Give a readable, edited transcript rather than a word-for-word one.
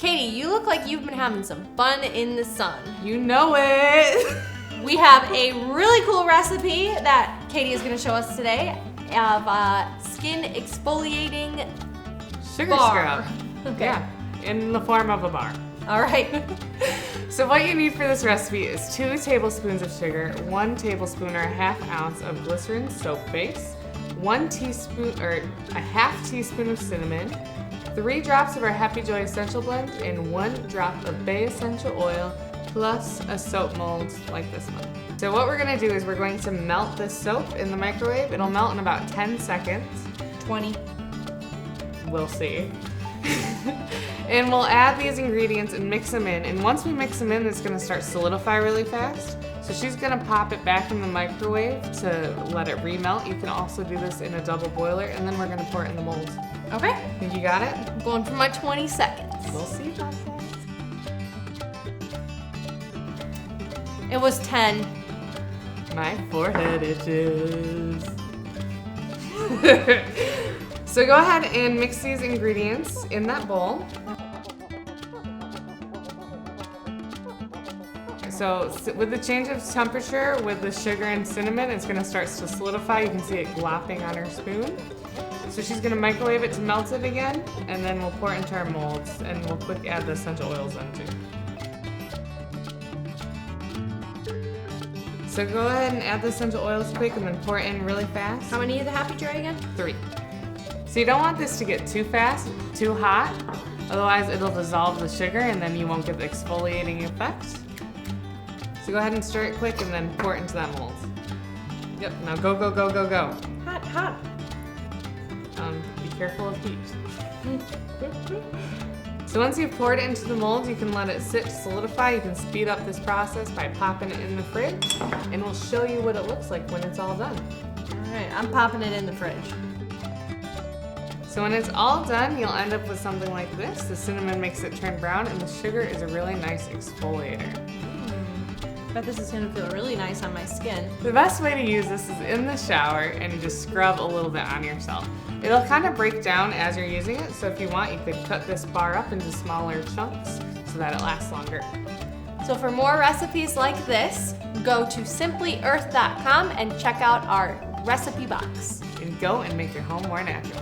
Katie, you look like you've been having some fun in the sun. You know it. We have a really cool recipe that Katie is going to show us today of skin exfoliating Sugar bar. scrub. Okay. Yeah, in the form of a bar. All right. So what you need for this recipe is 2 tablespoons of sugar, 1 tablespoon or a half ounce of glycerin soap base, 1 teaspoon or a half teaspoon of cinnamon, 3 drops of our Happy Joy Essential Blend, and 1 drop of Bay Essential Oil, plus a soap mold like this one. So what we're gonna do is we're going to melt this soap in the microwave. It'll melt in about 10 seconds. 20. We'll see. And we'll add these ingredients and mix them in. And once we mix them in, it's gonna start solidify really fast. So she's gonna pop it back in the microwave to let it remelt. You can also do this in a double boiler, and then we're gonna pour it in the mold. Okay. Think you got it? I'm going for my 20 seconds. We'll see about that. It was 10. My forehead itches. So go ahead and mix these ingredients in that bowl. So with the change of temperature with the sugar and cinnamon, it's gonna start to solidify. You can see it glopping on her spoon. So she's gonna microwave it to melt it again, and then we'll pour it into our molds, and we'll quick add the essential oils in too. So go ahead and add the essential oils quick and then pour it in really fast. How many of the Happy Joy again? 3. So you don't want this to get too fast, too hot, otherwise it'll dissolve the sugar and then you won't get the exfoliating effect. So go ahead and stir it quick and then pour it into that mold. Yep, now go, go, go, go, go. Hot, hot. Be careful of heat. So once you've poured it into the mold, you can let it sit to solidify. You can speed up this process by popping it in the fridge, and we'll show you what it looks like when it's all done. All right, I'm popping it in the fridge. So when it's all done, you'll end up with something like this. The cinnamon makes it turn brown, and the sugar is a really nice exfoliator. I bet this is gonna feel really nice on my skin. The best way to use this is in the shower, and you just scrub a little bit on yourself. It'll kind of break down as you're using it, so if you want, you could cut this bar up into smaller chunks so that it lasts longer. So for more recipes like this, go to simplyearth.com and check out our recipe box. And go and make your home more natural.